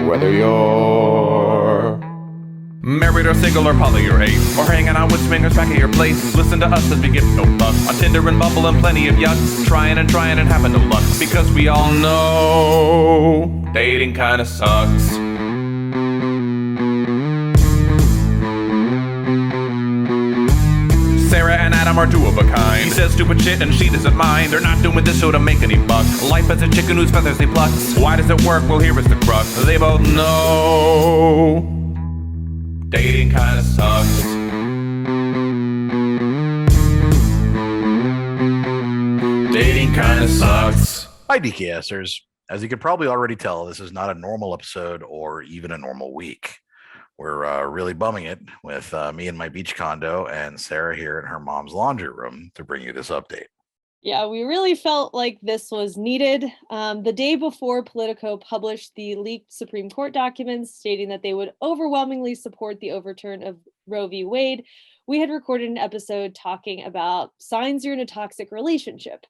Whether you're married or single or poly or ace, or hanging out with swingers back at your place, listen to us as we give no fuck on Tinder and Bumble and plenty of yucks, trying and having no luck, because we all know dating kinda sucks. Sarah and Adam are two of a kind. He says stupid shit and she doesn't mind. They're not doing this show to make any buck. Life as a chicken whose feathers they pluck. Why does it work? Well, here is the crux. They both know dating kinda sucks. Dating kinda sucks. Hi, DKSers. As you could probably already tell, this is not a normal episode or even a normal week. We're really bumming it with me in my beach condo and Sarah here in her mom's laundry room to bring you this update. Yeah, we really felt like this was needed. The day before Politico published the leaked Supreme Court documents stating that they would overwhelmingly support the overturn of Roe v. Wade, we had recorded an episode talking about signs you're in a toxic relationship.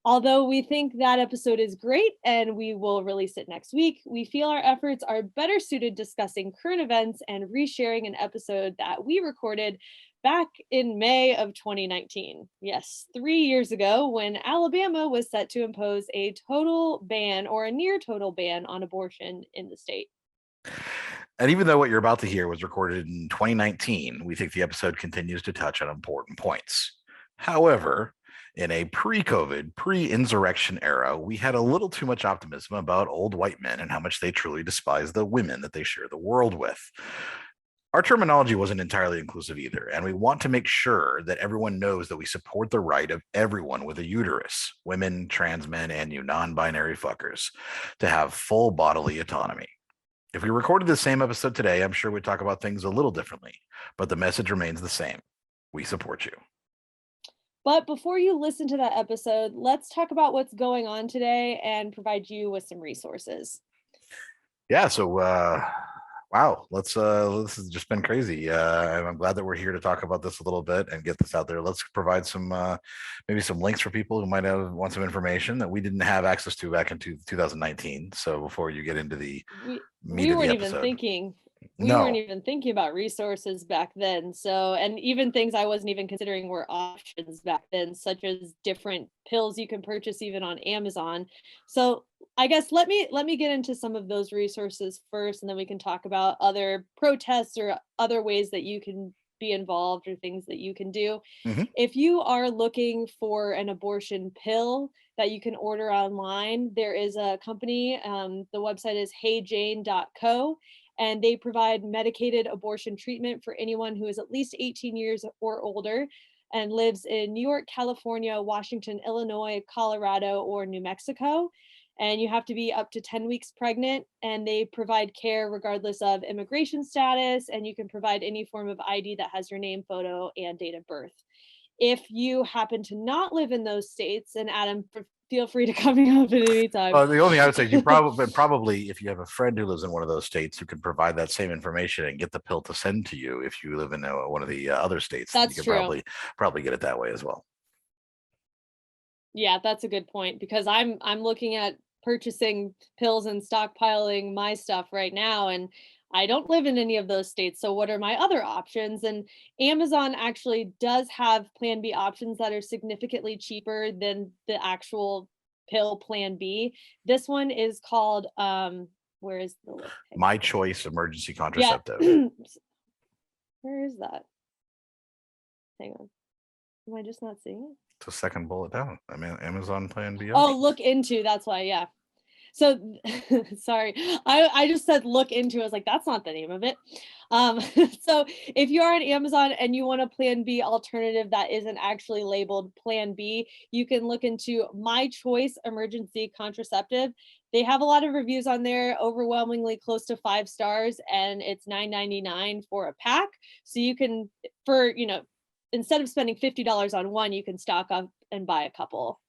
Although we think that episode is great and we will release it next week, we feel our efforts are better suited discussing current events and resharing an episode that we recorded back in May of 2019. Yes, 3 years ago, when Alabama was set to impose a total ban or a near total ban on abortion in the state. And even though what you're about to hear was recorded in 2019, we think the episode continues to touch on important points. However, in a pre-COVID, pre-insurrection era, we had a little too much optimism about old white men and how much they truly despise the women that they share the world with. Our terminology wasn't entirely inclusive either, and we want to make sure that everyone knows that we support the right of everyone with a uterus, women, trans men, and you non-binary fuckers, to have full bodily autonomy. If we recorded the same episode today, I'm sure we'd talk about things a little differently, but the message remains the same. We support you. But before you listen to that episode, let's talk about what's going on today and provide you with some resources. Yeah, so wow, this has just been crazy. I'm glad that we're here to talk about this a little bit and get this out there. Let's provide some maybe some links for people who might want some information that we didn't have access to back in 2019. So before you get into the we weren't even thinking. We weren't even thinking about resources back then. So, and even things I wasn't even considering were options back then, such as different pills you can purchase even on Amazon. So I guess let me get into some of those resources first, and then we can talk about other protests or other ways that you can be involved or things that you can do. Mm-hmm. If you are looking for an abortion pill that you can order online, there is a company, the website is heyjane.co. And they provide medicated abortion treatment for anyone who is at least 18 years or older and lives in New York, California, Washington, Illinois, Colorado, or New Mexico. And you have to be up to 10 weeks pregnant, and they provide care regardless of immigration status, and you can provide any form of ID that has your name, photo, and date of birth. If you happen to not live in those states, and Adam, feel free to come up at any time. The only thing I would say is you probably, if you have a friend who lives in one of those states who can provide that same information and get the pill to send to you, if you live in one of the other states, that's you can true. Probably get it that way as well. Yeah, that's a good point, because I'm looking at purchasing pills and stockpiling my stuff right now, and I don't live in any of those states. So what are my other options? And Amazon actually does have Plan B options that are significantly cheaper than the actual pill Plan B. This one is called, where is the list? My Choice Emergency Contraceptive. Yeah. Where is that? Hang on. Am I just not seeing it? It's the second bullet down. I mean, Amazon Plan B. Oh, look into, that's why, yeah. So, sorry, I just said look into. I was like, that's not the name of it. So if you're on Amazon and you want a Plan B alternative that isn't actually labeled Plan B, you can look into My Choice Emergency Contraceptive. They have a lot of reviews on there, overwhelmingly close to 5 stars, and it's $9.99 for a pack. So you can, instead of spending $50 on one, you can stock up and buy a couple.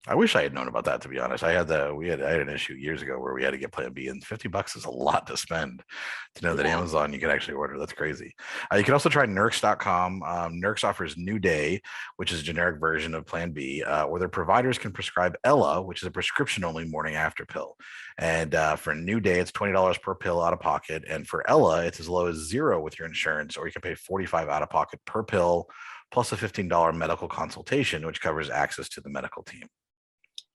I wish I had known about that, to be honest. I had an issue years ago where we had to get Plan B, and $50 is a lot to spend to know that Yeah. Amazon you can actually order. That's crazy. You can also try Nurx.com. Nurx offers New Day, which is a generic version of Plan B, where their providers can prescribe Ella, which is a prescription-only morning after pill. And for New Day, it's $20 per pill out of pocket, and for Ella, it's as low as $0 with your insurance, or you can pay $45 out of pocket per pill, plus a $15 medical consultation, which covers access to the medical team.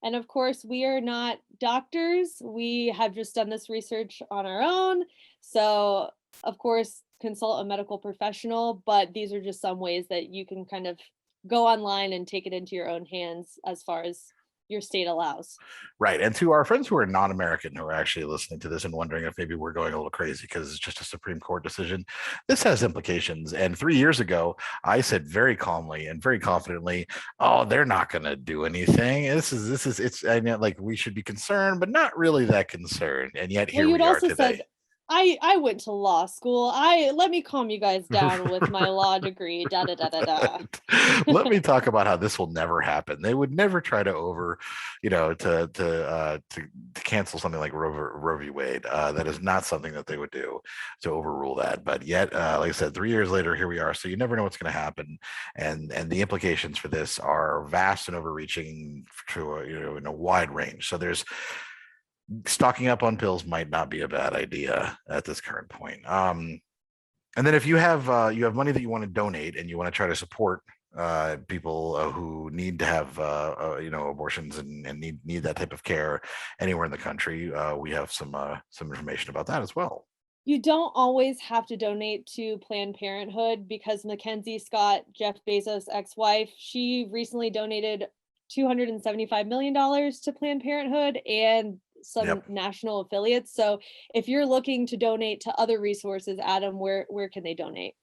And of course, we are not doctors. We have just done this research on our own. So, of course, consult a medical professional, but these are just some ways that you can kind of go online and take it into your own hands as far as your state allows. Right. And to our friends who are non-American who are actually listening to this and wondering if maybe we're going a little crazy because it's just a Supreme Court decision, this has implications. And 3 years ago, I said very calmly and very confidently, oh, they're not going to do anything. It's, I mean, like, we should be concerned, but not really that concerned. And yet here You'd we are also today. said, I went to law school. Let me calm you guys down with my law degree. Da da da da da. Let me talk about how this will never happen. They would never try to to cancel something like Roe v. Wade. That is not something that they would do to overrule that. But yet, like I said, 3 years later, here we are. So you never know what's going to happen, and the implications for this are vast and overreaching to in a wide range. So there's stocking up on pills might not be a bad idea at this current point. And then if you have money that you want to donate and you want to try to support people who need to have abortions and need that type of care anywhere in the country, we have some information about that as well. You don't always have to donate to Planned Parenthood because Mackenzie Scott, Jeff Bezos' ex-wife, she recently donated $275 million to Planned Parenthood and some national affiliates. So if you're looking to donate to other resources, Adam, where can they donate?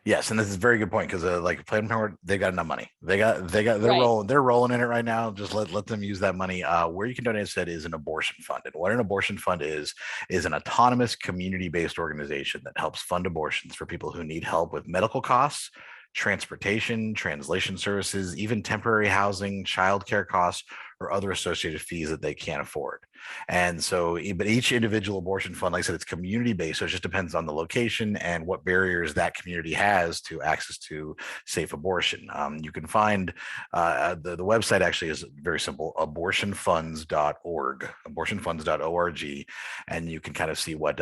Yes, and this is a very good point because like Planned Parenthood, they got enough money. They're Right. rolling in it right now. Just let them use that money. Where you can donate instead is an abortion fund. And what an abortion fund is an autonomous community-based organization that helps fund abortions for people who need help with medical costs, transportation, translation services, even temporary housing, childcare costs, or other associated fees that they can't afford. And so, but each individual abortion fund, like I said, it's community based. So it just depends on the location and what barriers that community has to access to safe abortion. You can find the website actually is very simple, abortionfunds.org, abortionfunds.org. And you can kind of see what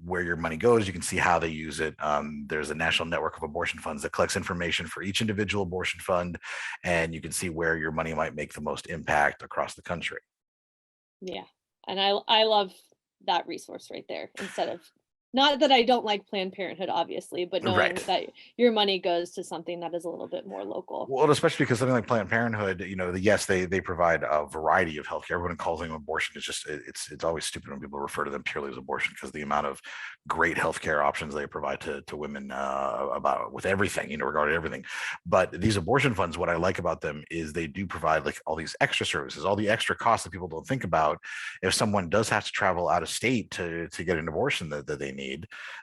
where your money goes. You can see how they use it. There's a national network of abortion funds that collects information for each individual abortion fund. And you can see where your money might make the most impact across the country. Yeah. And I love that resource right there instead of, not that I don't like Planned Parenthood, obviously, but knowing Right. that your money goes to something that is a little bit more local. Well, especially because something like Planned Parenthood, yes, they provide a variety of healthcare. Everyone calls them abortion. It's just it's always stupid when people refer to them purely as abortion because the amount of great healthcare options they provide to women about with everything, regarding everything. But these abortion funds, what I like about them is they do provide like all these extra services, all the extra costs that people don't think about. If someone does have to travel out of state to get an abortion that they need,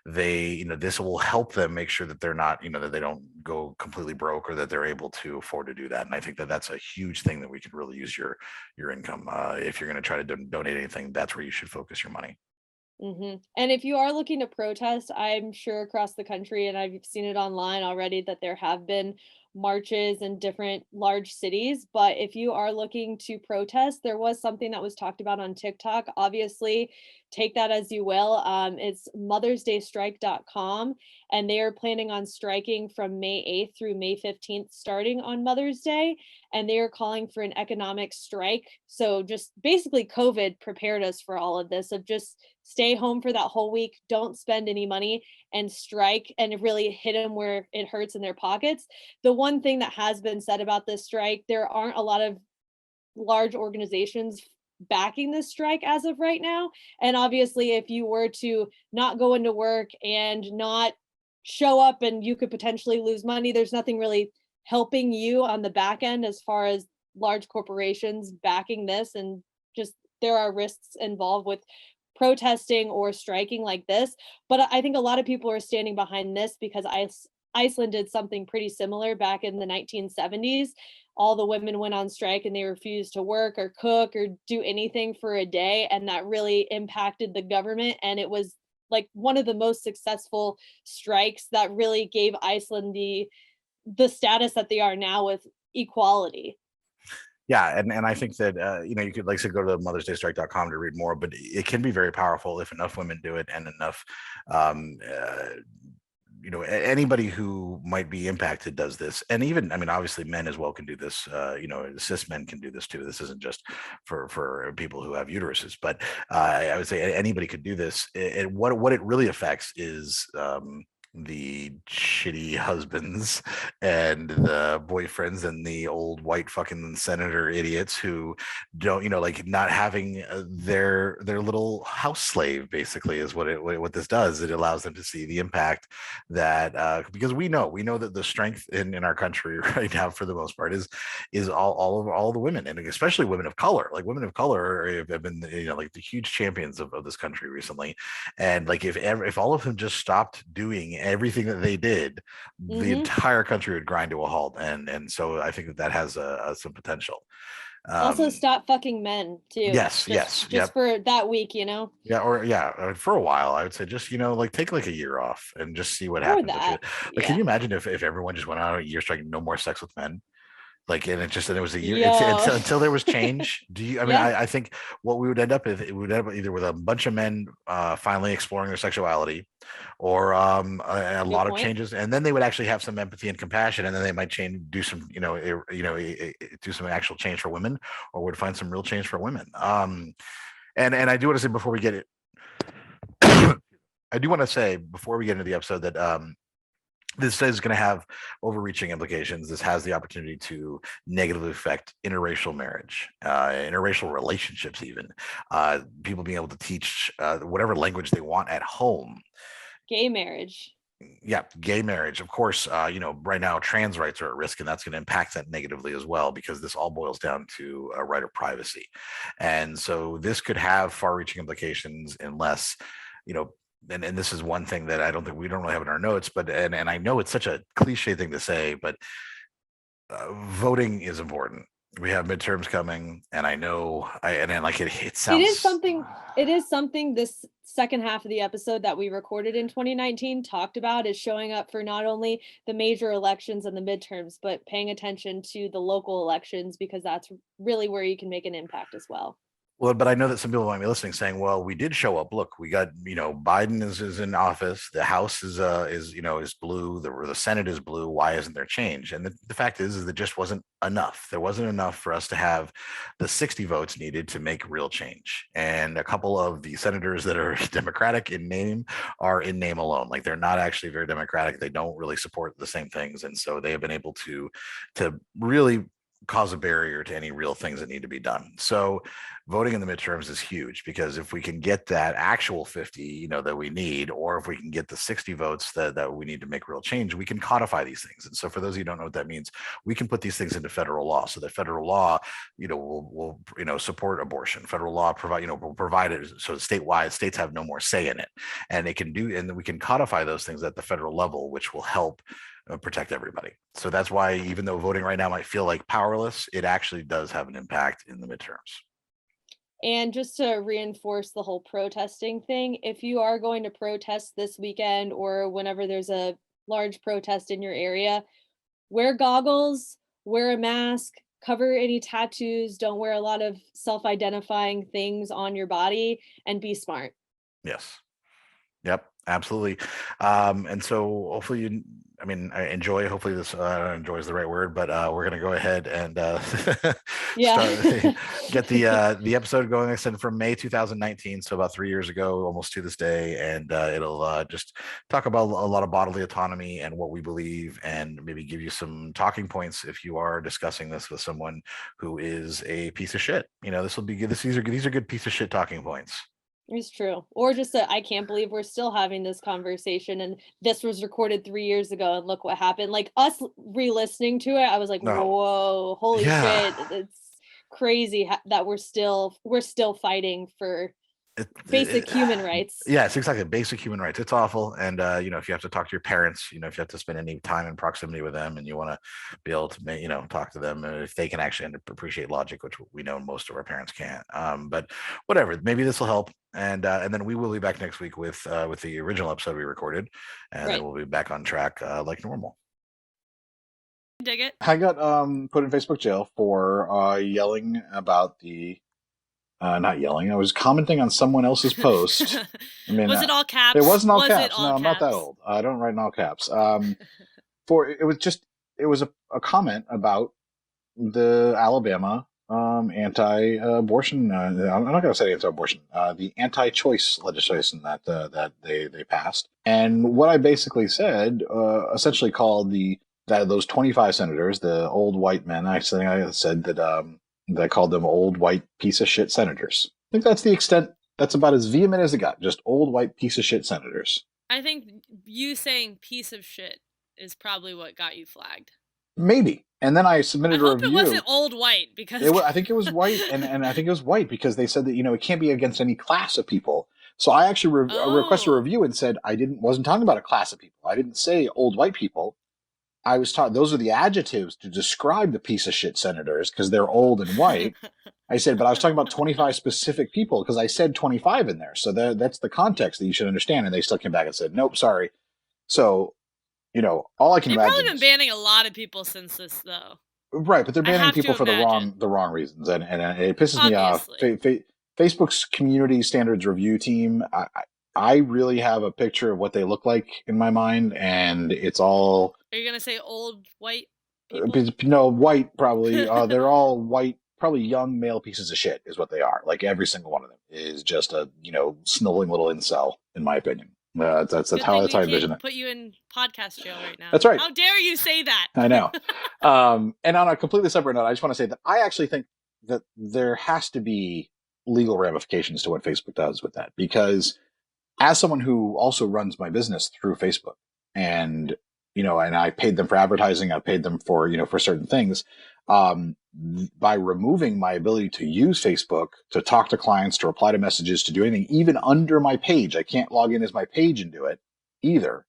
this will help them make sure that they're not, that they don't go completely broke or that they're able to afford to do that. And I think that that's a huge thing that we can really use your income. If you're going to try to donate anything, that's where you should focus your money. And if you are looking to protest, I'm sure across the country, and I've seen it online already, that there have been marches in different large cities. But if you are looking to protest, there was something that was talked about on TikTok. Obviously, take that as you will. It's mothersdaystrike.com, and they are planning on striking from May 8th through May 15th, starting on Mother's Day. And they are calling for an economic strike. So just basically COVID prepared us for all of this, of just stay home for that whole week, don't spend any money, and strike and really hit them where it hurts in their pockets. The one thing that has been said about this strike, there aren't a lot of large organizations backing this strike as of right now. And obviously, if you were to not go into work and not show up and you could potentially lose money, there's nothing really helping you on the back end as far as large corporations backing this. And just there are risks involved with protesting or striking like this. But I think a lot of people are standing behind this because Iceland did something pretty similar back in the 1970s. all the women went on strike and they refused to work or cook or do anything for a day, and that really impacted the government. And it was like one of the most successful strikes that really gave Iceland the status that they are now with equality. Yeah, and I think that you could, like I said, go to mothersdaystrike.com to read more, but it can be very powerful if enough women do it and enough anybody who might be impacted does this. And even, I mean, obviously men as well can do this. Cis men can do this too. This isn't just for people who have uteruses, but I would say anybody could do this. And what it really affects is the shitty husbands and the boyfriends and the old white fucking senator idiots who don't, like not having their little house slave, basically, is what this does. It allows them to see the impact that because we know that the strength in our country right now, for the most part, is all the women, and especially women of color. Like women of color have been like the huge champions of this country recently. And like if all of them just stopped doing everything that they did, the entire country would grind to a halt. And so I think that has some potential. Also, stop fucking men too. Yes, just for that week, Yeah, for a while, I would say just like take like a year off and just see what happens. Can you imagine if everyone just went out a year strike, no more sex with men? Like, and it was a year until there was change. I think what we would end up with, it would end up either with a bunch of men finally exploring their sexuality, or a lot of changes, and then they would actually have some empathy and compassion, and then they might do some do some actual change for women, or would find some real change for women. And I do want to say before we get it, I do want to say before we get into the episode that this is going to have overreaching implications. This has the opportunity to negatively affect interracial marriage, interracial relationships, even people being able to teach whatever language they want at home. Gay marriage. Yeah, gay marriage. Of course, right now trans rights are at risk, and that's going to impact that negatively as well, because this all boils down to a right of privacy. And so this could have far-reaching implications unless, and this is one thing that we don't really have in our notes, but and I know it's such a cliche thing to say, but voting is important. We have midterms coming, and I know it sounds, it is something this second half of the episode that we recorded in 2019 talked about, is showing up for not only the major elections and the midterms, but paying attention to the local elections, because that's really where you can make an impact as well. Well, but I know that some people might be listening saying, well, we did show up. Look, we got, Biden is in office. The House is blue. The Senate is blue. Why isn't there change? And the fact is there just wasn't enough. There wasn't enough for us to have the 60 votes needed to make real change. And a couple of the senators that are Democratic in name are in name alone. Like, they're not actually very Democratic. They don't really support the same things. And so they have been able to really cause a barrier to any real things that need to be done. So voting in the midterms is huge, because if we can get that actual 50, that we need, or if we can get the 60 votes that we need to make real change, we can codify these things. And so for those of you who don't know what that means, we can put these things into federal law, so that federal law, will support abortion. Federal law will provide it, so statewide, states have no more say in it, and we can codify those things at the federal level, which will help protect everybody. So that's why, even though voting right now might feel like powerless, it actually does have an impact in the midterms. And just to reinforce the whole protesting thing, if you are going to protest this weekend or whenever there's a large protest in your area, wear goggles, wear a mask, cover any tattoos, don't wear a lot of self-identifying things on your body, and be smart. Yes. Yep, absolutely. And so hopefully enjoy. Hopefully this enjoy is the right word, but we're going to go ahead and get the episode going. I said from May 2019, so about 3 years ago, almost to this day, and it'll just talk about a lot of bodily autonomy and what we believe, and maybe give you some talking points if you are discussing this with someone who is a piece of shit. This will be good. These are good piece of shit talking points. It's true. Or just I can't believe we're still having this conversation, and this was recorded 3 years ago, and look what happened. Like, us re-listening to it, I was like, whoa, holy shit. It's crazy that we're still fighting for Basic human rights. Yes, exactly. Basic human rights. It's awful. And, if you have to talk to your parents, if you have to spend any time in proximity with them and you want to be able to, talk to them, if they can actually appreciate logic, which we know most of our parents can't. But whatever, maybe this will help. And then we will be back next week with the original episode we recorded. And then we'll be back on track like normal. Dig it. I got put in Facebook jail for yelling about the not yelling. I was commenting on someone else's post. I mean, was it all caps? It wasn't all was caps. It all no, caps? I'm not that old. I don't write in all caps. It was a comment about the Alabama anti-abortion. I'm not going to say anti-abortion. The anti-choice legislation that they passed, and what I basically said, essentially called those 25 senators, the old white men. I said that I called them old white piece of shit senators. I think that's the extent. That's about as vehement as it got. Just old white piece of shit senators. I think you saying piece of shit is probably what got you flagged. Maybe. And then I submitted a review. I hope it wasn't old white because I think it was white, and I think it was white because they said that it can't be against any class of people. So I actually requested a review and said wasn't talking about a class of people. I didn't say old white people. I was taught those are the adjectives to describe the piece of shit senators because they're old and white. I said, but I was talking about 25 specific people because I said 25 in there. So that's the context that you should understand. And they still came back and said, nope, sorry. So, all I can imagine. They've probably been banning a lot of people since this, though. Right, but they're banning people for the wrong reasons, and it pisses me off. Facebook's community standards review team. I really have a picture of what they look like in my mind, and it's all. Are you gonna say old white people? No, white probably. They're all white, probably young male pieces of shit is what they are. Like every single one of them is just a sniveling little incel, in my opinion. That's how I envision it. Put you in podcast jail right now. That's right. How dare you say that? I know. And on a completely separate note, I just want to say that I actually think that there has to be legal ramifications to what Facebook does with that, because as someone who also runs my business through Facebook, and and I paid them for advertising, I paid them for for certain things. By removing my ability to use Facebook to talk to clients, to reply to messages, to do anything, even under my page, I can't log in as my page and do it either.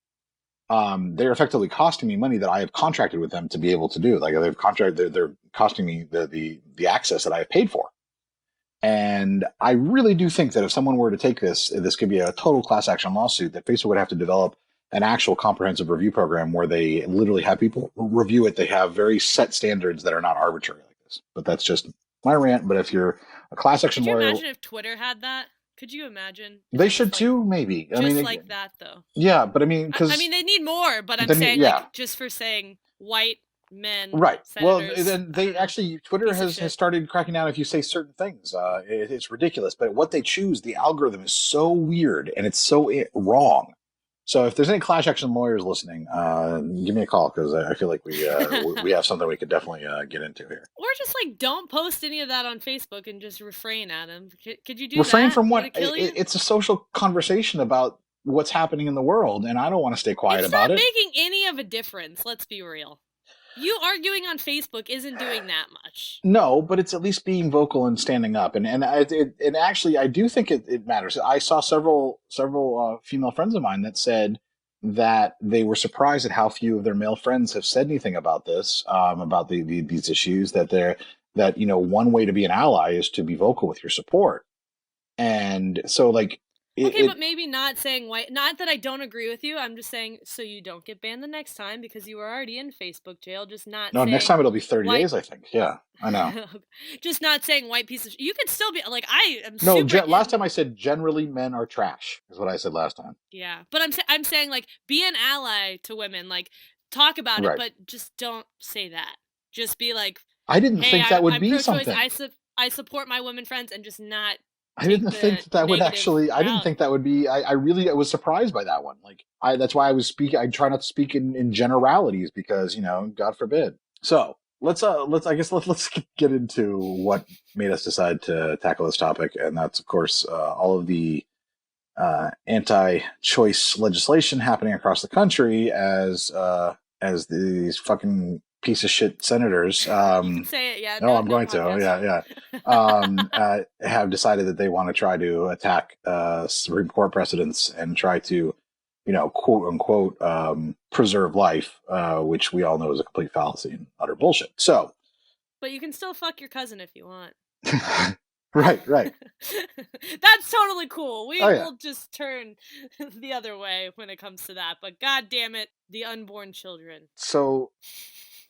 They're effectively costing me money that I have contracted with them to be able to do. Like they're costing me the access that I have paid for. And I really do think that if someone were to take this could be a total class action lawsuit, that Facebook would have to develop an actual comprehensive review program where they literally have people review it. They have very set standards that are not arbitrary like this. But that's just my rant. But if you're a class action lawyer, could you imagine if Twitter had that? Could you imagine? They should too, maybe. Just like that, though. Yeah, but I mean, because they need more. But I'm saying, just for saying white men, right? Well, then they actually Twitter has started cracking down if you say certain things. It's ridiculous. But what they choose, the algorithm is so weird and it's so wrong. So if there's any class action lawyers listening, give me a call, because I feel like we have something we could definitely get into here. Or just don't post any of that on Facebook and just refrain, Adam. Could you do refrain that? From what? It's a social conversation about what's happening in the world, and I don't want to stay quiet about it. It's not making any of a difference. Let's be real. You arguing on Facebook isn't doing that much. No, but it's at least being vocal and standing up, and actually, I do think it matters. I saw several female friends of mine that said that they were surprised at how few of their male friends have said anything about this, about these issues. That one way to be an ally is to be vocal with your support, and so but maybe not saying white. Not that I don't agree with you. I'm just saying so you don't get banned the next time because you were already in Facebook jail. Just not. No, next time it'll be 30 days. I think. Yeah, I know. Just not saying white piece of. You could still be I am. No, last time I said generally men are trash is what I said last time. Yeah, but I'm saying be an ally to women. Talk about it, but just don't say that. Just be I didn't think that would be something. I support my women friends and just not. I didn't think that would actually. I didn't think that would be. I really was surprised by that one. That's why I was speaking. I try not to speak in generalities because God forbid. So let's get into what made us decide to tackle this topic, and that's of course all of the anti-choice legislation happening across the country as these fucking piece of shit senators. You can say it, yeah. No, I'm going to. Yeah. Have decided that they want to try to attack Supreme Court precedents and try to, quote unquote, preserve life, which we all know is a complete fallacy and utter bullshit. So, but you can still fuck your cousin if you want. Right. That's totally cool. We Oh, yeah. will just turn the other way when it comes to that. But god damn it, the unborn children. So,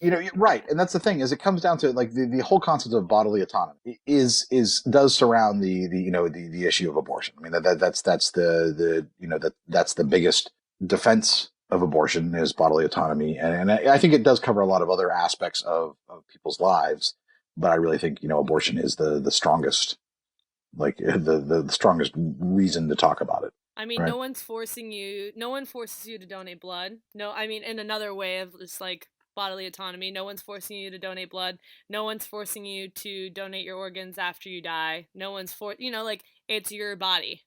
you're right, and that's the thing, is it comes down to like the whole concept of bodily autonomy does surround the issue of abortion. I mean that's that's the biggest defense of abortion is bodily autonomy, and I think it does cover a lot of other aspects of people's lives, but I really think abortion is the strongest, like the strongest reason to talk about it. I mean, right? No one forces you to donate blood. No, I mean, in another way of just like bodily autonomy, no one's forcing you to donate blood. No one's forcing you to donate your organs after you die. No one's it's your body.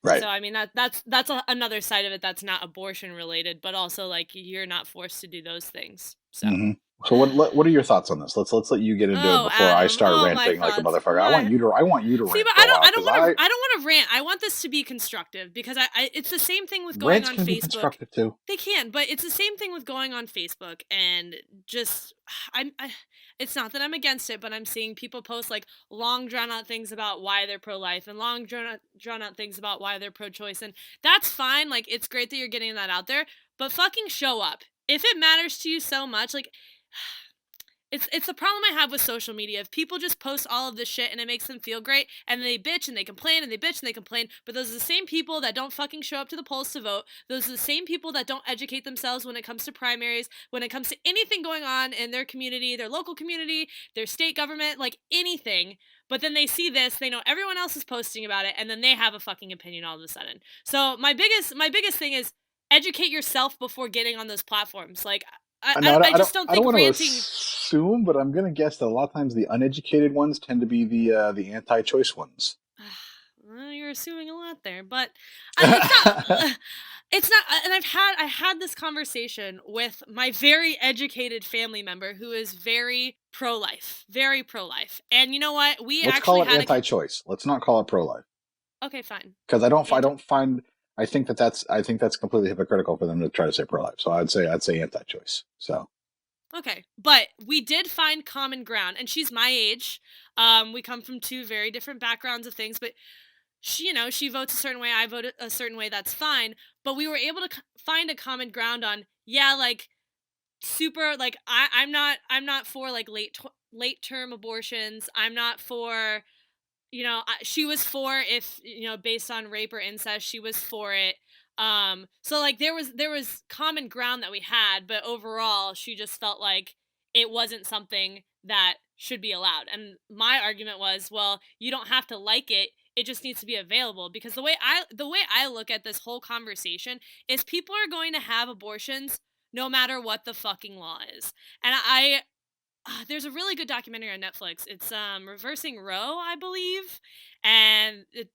Right. So I mean that's another side of it that's not abortion related, but also like you're not forced to do those things. So. Mm-hmm. So what are your thoughts on this? Let's let you get into it before Adam. I start ranting like a motherfucker. I want you to See, rant. but I don't want to rant. I want this to be constructive because it's the same thing with going on can Facebook. Be constructive too. They can, but it's the same thing with going on Facebook and just it's not that I'm against it, but I'm seeing people post like long drawn out things about why they're pro-life and long drawn out things about why they're pro-choice, and that's fine. Like it's great that you're getting that out there, but fucking show up. If it matters to you so much, like it's the problem I have with social media. If people just post all of this shit and it makes them feel great, and they bitch and they complain and they bitch and they complain, but those are the same people that don't fucking show up to the polls to vote. Those are the same people that don't educate themselves when it comes to primaries, when it comes to anything going on in their community, their local community, their state government, like anything. But then they see this, they know everyone else is posting about it, and then they have a fucking opinion all of a sudden. So my biggest thing is educate yourself before getting on those platforms. Like I just don't think want ranting. To assume, but I'm gonna guess that a lot of times the uneducated ones tend to be the anti-choice ones. Well, you're assuming a lot there, but it's not. It's not. And I had this conversation with my very educated family member who is very pro-life, And you know what? Let's call it anti-choice. Let's not call it pro-life. Okay, fine. Because I think that's completely hypocritical for them to try to say pro-life. So I'd say anti-choice. So. Okay, but we did find common ground, and she's my age. We come from two very different backgrounds of things, but she votes a certain way, I vote a certain way. That's fine. But we were able to find a common ground on, like super, like I'm not for like late term abortions. I'm not for. She was for if, based on rape or incest, she was for it. So like there was common ground that we had, but overall she just felt like it wasn't something that should be allowed. And my argument was, well, you don't have to like it. It just needs to be available, because the way I look at this whole conversation is people are going to have abortions no matter what the fucking law is. And there's a really good documentary on Netflix. It's Reversing Roe, I believe, and it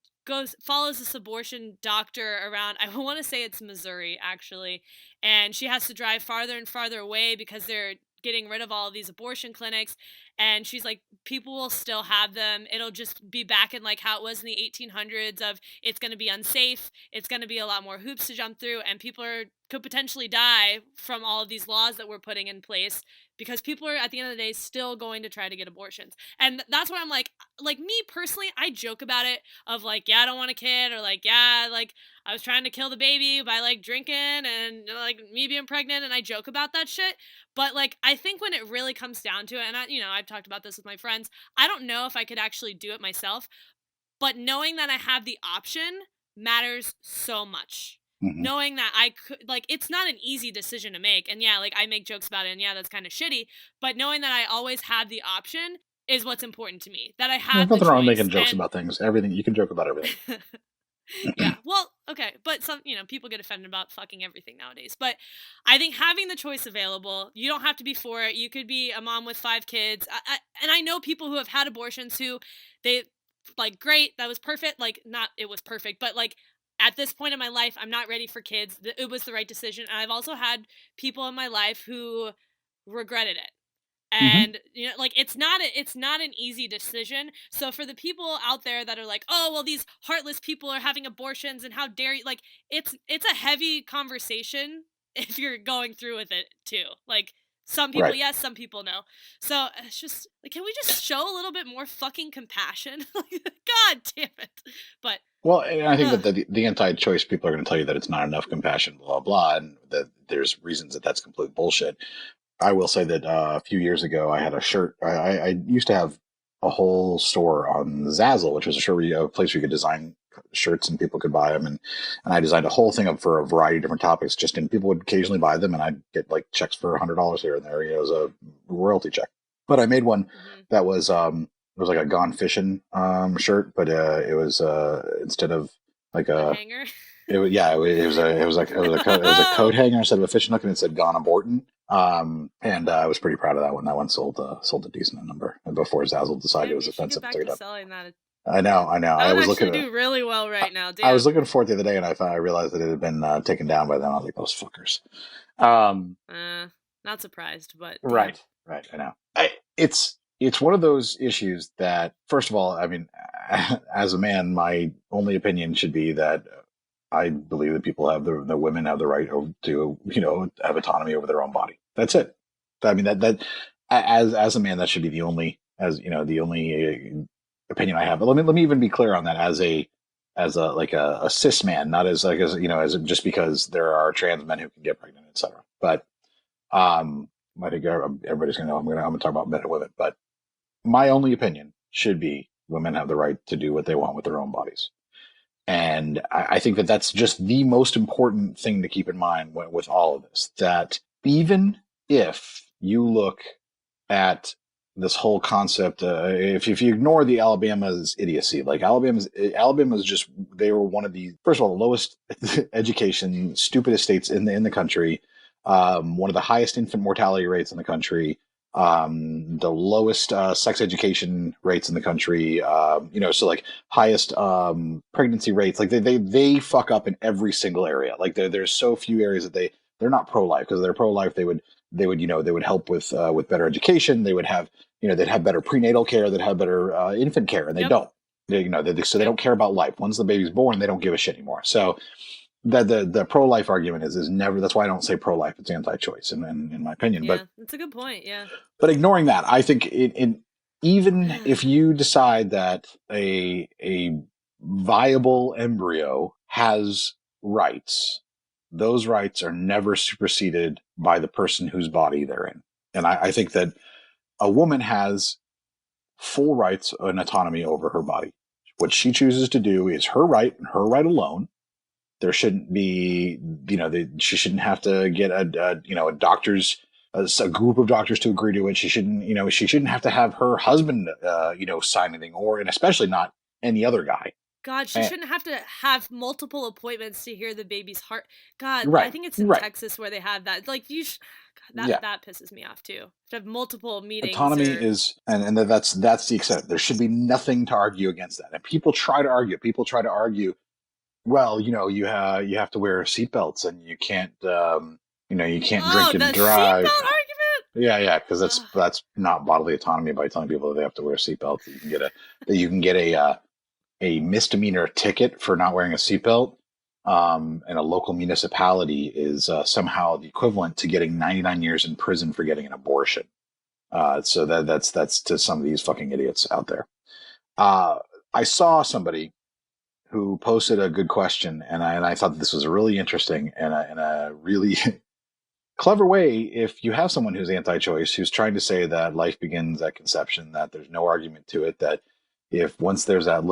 follows this abortion doctor around. I want to say it's Missouri, actually, and she has to drive farther and farther away because they're getting rid of all of these abortion clinics. And she's like, people will still have them. It'll just be back in like how it was in the 1800s of it's going to be unsafe. It's going to be a lot more hoops to jump through, and people could potentially die from all of these laws that we're putting in place, because people are, at the end of the day, still going to try to get abortions. And that's what I'm like me personally, I joke about it of like, yeah, I don't want a kid, or like, yeah, like I was trying to kill the baby by like drinking and like me being pregnant, and I joke about that shit. But like, I think when it really comes down to it, and I've talked about this with my friends, I don't know if I could actually do it myself, but knowing that I have the option matters so much. Mm-hmm. Knowing that I could, like, it's not an easy decision to make. And yeah, like I make jokes about it, and yeah, that's kind of shitty, but knowing that I always have the option is what's important to me. That I have There's nothing wrong with making jokes about things. Everything, you can joke about everything. Yeah, well, okay, but some, people get offended about fucking everything nowadays. But I think having the choice available, you don't have to be for it. You could be a mom with 5 kids. And I know people who have had abortions who they like, great, that was perfect. Like, not it was perfect, but like at this point in my life, I'm not ready for kids. It was the right decision. And I've also had people in my life who regretted it. And like it's not an easy decision. So for the people out there that are like, oh well, these heartless people are having abortions and how dare you, like it's a heavy conversation if you're going through with it too. Like some people Right. yes, some people no. So it's just like, can we just show a little bit more fucking compassion? God damn it. But Well, and I think that the anti-choice people are going to tell you that it's not enough compassion, blah, blah, and that there's reasons that that's complete bullshit. I will say that a few years ago, I had a shirt. I used to have a whole store on Zazzle, which was a place where you could design shirts and people could buy them. And I designed a whole thing up for a variety of different topics, and people would occasionally buy them, and I'd get like checks for $100 here and there. It was a royalty check. But I made one that was like a gone fishing shirt, but it was instead of like a hanger. It was a coat hanger instead of a fishing hook, and it said "Gone Abortin'." And I was pretty proud of that one. That one sold a decent number before Zazzle decided it was offensive. Get back to selling that. I know. I was looking do really well right now. Damn. I was looking for it the other day, and I realized that it had been taken down by then. I was like, those fuckers. Not surprised, but right. I know. It's one of those issues that, first of all, I mean, as a man, my only opinion should be that I believe that people have the women have the right to have autonomy over their own body. That's it. I mean that as a man, that should be the only opinion I have. But let me even be clear on that as a cis man, not as just because there are trans men who can get pregnant, etc. But I think everybody's gonna know I'm gonna talk about men and women. But my only opinion should be women have the right to do what they want with their own bodies. And I think that that's just the most important thing to keep in mind with all of this, that even if you look at this whole concept, if you ignore the Alabama's idiocy, like Alabama's just, they were one of the, first of all, the lowest education, stupidest states in the country, one of the highest infant mortality rates in the country, the lowest sex education rates in the country, so like highest pregnancy rates. Like they fuck up in every single area. Like there's so few areas that they're not pro-life, because they're pro-life they would help with better education. They would have they'd have better prenatal care, they'd have better infant care, and they don't. They don't care about life. Once the baby's born, they don't give a shit anymore. So the pro-life argument is never. That's why I don't say pro-life. It's anti-choice, in my opinion. Yeah, but that's a good point. Yeah. But ignoring that, I think even if you decide that a viable embryo has rights, those rights are never superseded by the person whose body they're in. And I think that a woman has full rights and autonomy over her body. What she chooses to do is her right and her right alone. There shouldn't be, she shouldn't have to get a doctor's, a group of doctors to agree to it. She shouldn't have to have her husband, sign anything, and especially not any other guy. God, she shouldn't have to have multiple appointments to hear the baby's heart. God, right. I think it's in Texas where they have that. Like that pisses me off too. To have multiple meetings. Autonomy is, and that's the extent. There should be nothing to argue against that. And people try to argue. Well, you have to wear seatbelts, and you can't, you can't drink and drive. Seatbelt argument? Yeah, because that's not bodily autonomy by telling people that they have to wear seatbelts. You can get a misdemeanor ticket for not wearing a seatbelt, and a local municipality is somehow the equivalent to getting 99 years in prison for getting an abortion. So that's to some of these fucking idiots out there. I saw somebody who posted a good question, and I thought this was really interesting and a really clever way. If you have someone who's anti-choice, who's trying to say that life begins at conception, that there's no argument to it, that if once there's that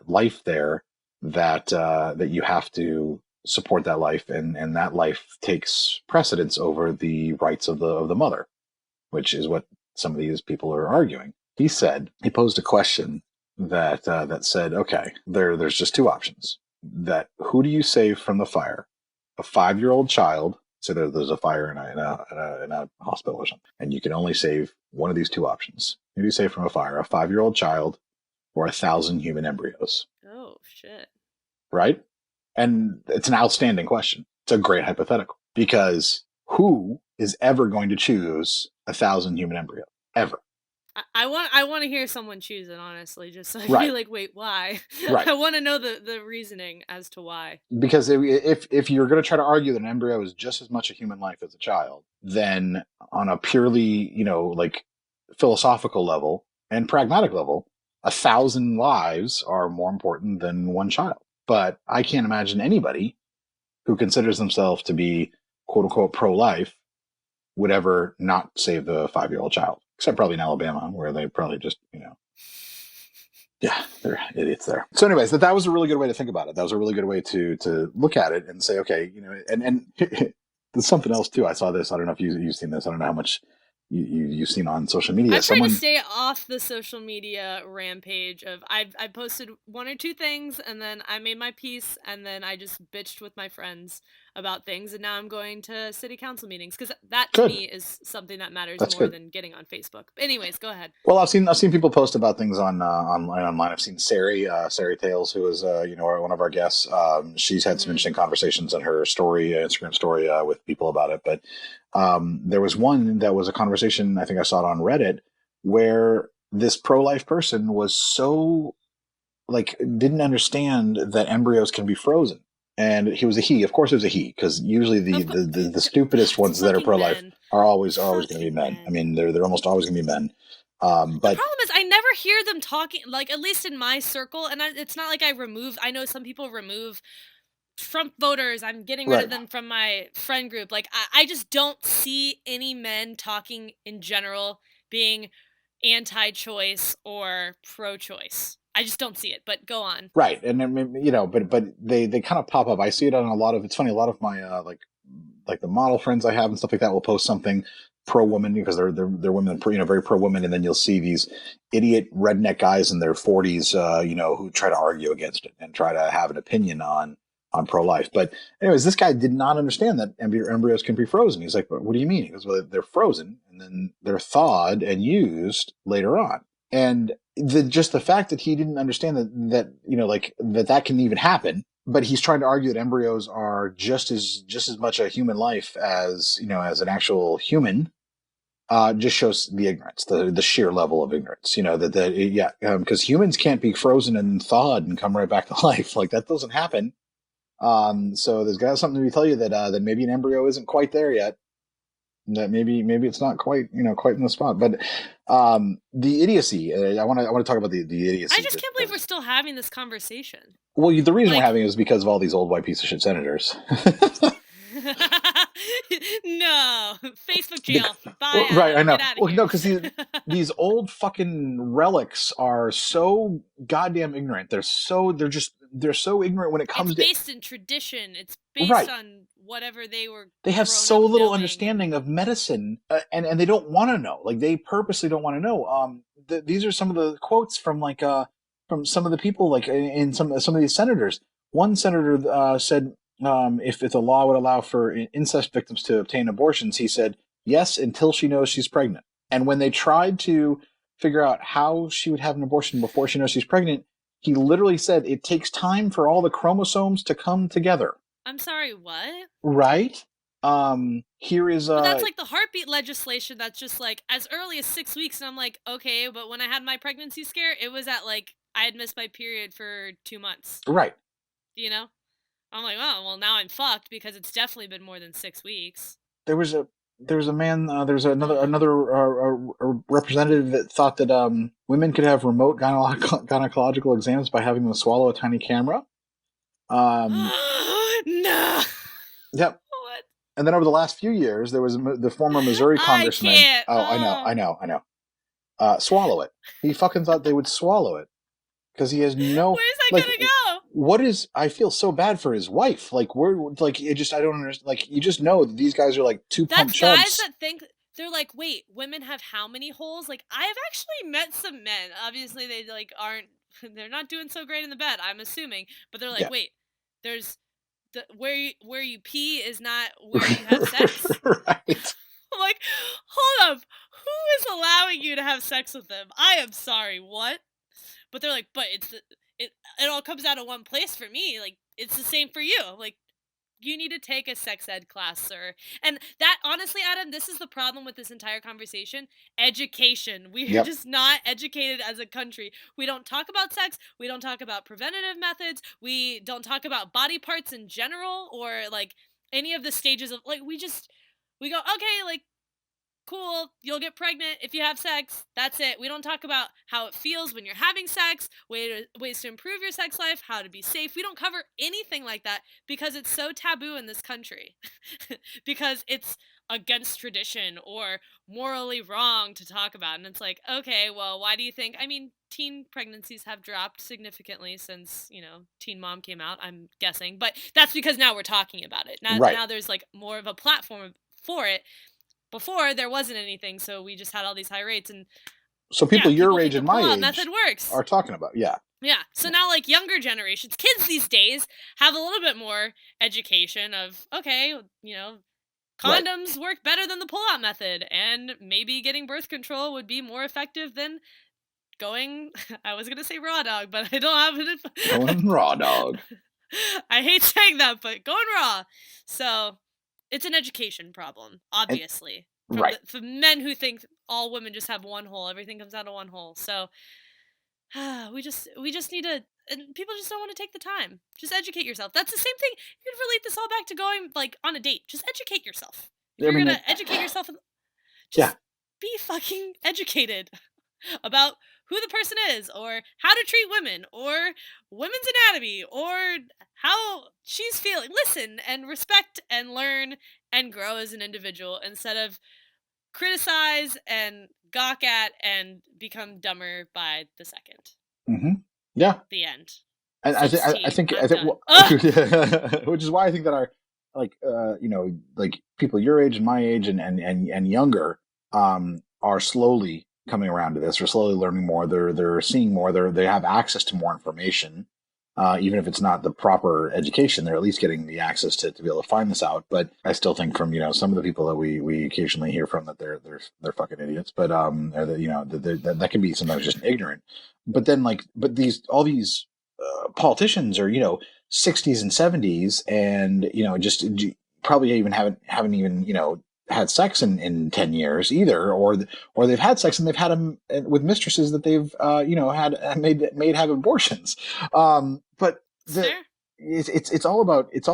life there, that you have to support that life, and that life takes precedence over the rights of the mother, which is what some of these people are arguing. He posed a question that said, okay, there's just two options. That who do you save from the fire? A 5-year-old child. So there's a fire in a hospital or something, and you can only save one of these two options. Who do you save from a fire? A 5-year-old child or 1,000 human embryos? Oh shit! Right, and it's an outstanding question. It's a great hypothetical, because who is ever going to choose 1,000 human embryos, ever. I want to hear someone choose it, honestly, just so I Right. feel like, wait, why? Right. I want to know the reasoning as to why. Because if you're going to try to argue that an embryo is just as much a human life as a child, then on a purely, like philosophical level and pragmatic level, 1,000 lives are more important than one child. But I can't imagine anybody who considers themselves to be quote unquote pro-life would ever not save the 5-year-old child, except probably in Alabama, where they probably just, yeah, they're idiots there. So anyways, that was a really good way to think about it. That was a really good way to look at it and say, okay, and there's something else too. I saw this. I don't know if you've seen this. I don't know how much you've seen on social media. I'm trying to stay off the social media rampage of I posted 1 or 2 things, and then I made my peace, and then I just bitched with my friends about things, and now I'm going to city council meetings, because that to me is something that matters more than getting on Facebook. But anyways, go ahead. Well, I've seen people post about things online. I've seen Sari Tales, who is one of our guests. She's had some interesting conversations in her Instagram story with people about it. But there was one that was a conversation, I think I saw it on Reddit, where this pro-life person was so didn't understand that embryos can be frozen. And he was a he. Of course, it was a he, because usually the stupidest ones that are pro-life are always going to be men. I mean, they're almost always going to be men. But the problem is I never hear them talking, at least in my circle, and it's not like I know some people remove Trump voters. I'm getting rid of them from my friend group. I just don't see any men talking in general being anti-choice or pro-choice. I just don't see it, but go on. Right. And but they kind of pop up. I see it on a lot of, it's funny, a lot of my like the model friends I have and stuff like that will post something pro-woman, because they're women, very pro-woman, and then you'll see these idiot redneck guys in their 40s who try to argue against it and try to have an opinion on pro-life. But anyways, this guy did not understand that embryos can be frozen. He's like, what do you mean? He goes, well, they're frozen and then they're thawed and used later on. And just the fact that he didn't understand that can even happen, but he's trying to argue that embryos are just as much a human life as as an actual human, just shows the ignorance, the sheer level of ignorance. Because humans can't be frozen and thawed and come right back to life. That doesn't happen. So there's got something to tell you that maybe an embryo isn't quite there yet. That maybe it's not quite quite in the spot. But the idiocy. I want to talk about the idiocy. I just can't believe we're still having this conversation. Well, the reason we're having it is because of all these old white piece of shit senators. No, Facebook jail. Bye. Right, I know. Well, no, because these old fucking relics are so goddamn ignorant. They're so ignorant when it comes to. It's based in tradition. It's based on whatever they were. They have so little understanding of medicine, and they don't want to know. They purposely don't want to know. These are some of the quotes from from some of the people in some of these senators. One senator said, if the law would allow for incest victims to obtain abortions, he said, yes, until she knows she's pregnant. And when they tried to figure out how she would have an abortion before she knows she's pregnant, he literally said it takes time for all the chromosomes to come together. I'm sorry, what? Right? Here is but that's the heartbeat legislation. That's just as early as 6 weeks, and I'm like, okay, but when I had my pregnancy scare, it was at I had missed my period for 2 months. Right. I'm like, oh, well, now I'm fucked because it's definitely been more than 6 weeks. There was a man. There's another representative that thought that women could have remote gynecological exams by having them swallow a tiny camera. No. Yep. What? And then over the last few years, there was the former Missouri congressman. I can't. I know. Swallow it. He fucking thought they would swallow it because he has no. Where's that gonna go? What is? I feel so bad for his wife. I don't understand. You just know that these guys are two pump chubs. That's guys that think they're wait, women have how many holes? I have actually met some men. Obviously, they aren't. They're not doing so great in the bed. I'm assuming, but they're wait, there's where you pee is not where you have sex. Right. I'm hold up, who is allowing you to have sex with them? I am sorry, what? But they're but it all comes out of one place for me. It's the same for you. you need to take a sex ed class, sir. And that, honestly, Adam, this is the problem with this entire conversation. Education. We are just not educated as a country. We don't talk about sex. We don't talk about preventative methods. We don't talk about body parts in general, or like any of the stages of, like, we go, okay, like, cool, you'll get pregnant if you have sex. That's it. We don't talk about how it feels when you're having sex, ways to improve your sex life, how to be safe. We don't cover anything like that because it's so taboo in this country. Because it's against tradition or morally wrong to talk about. And it's like, okay, well, why do you think? I mean, teen pregnancies have dropped significantly since, Teen Mom came out, I'm guessing. But that's because now we're talking about it. Now there's like more of a platform for it. Before, there wasn't anything, so we just had all these high rates. And so people your age and my age method works. Are talking about, Yeah. So now, like, younger generations, kids these days, have a little bit more education of, okay, condoms work better than the pull-out method, and maybe getting birth control would be more effective than going, I was going to say raw dog, but I don't have it. Going raw dog. I hate saying that, but going raw. So it's an education problem, obviously. For men who think all women just have one hole, everything comes out of one hole. So we just need to, and people just don't want to take the time. Just educate yourself. That's the same thing. You could relate this all back to going like on a date. Just educate yourself. If you're gonna educate yourself, just be fucking educated about who the person is, or how to treat women, or women's anatomy, or how she's feeling. Listen and respect and learn and grow as an individual instead of criticize and gawk at and become dumber by the second. Yeah. The end. And I think which is why I think that our like people your age and my age and younger are slowly coming around to this. They're slowly learning more. They're seeing more. They have access to more information. Even if it's not the proper education, they're at least getting the access to be able to find this out. But I still think from some of the people that we occasionally hear from that they're fucking idiots. But that can be sometimes just ignorant. But then all these politicians are 60s and 70s, and just probably even haven't even had sex in 10 years either, or they've had sex and they've had them with mistresses that they've had made have abortions. But it's all about it's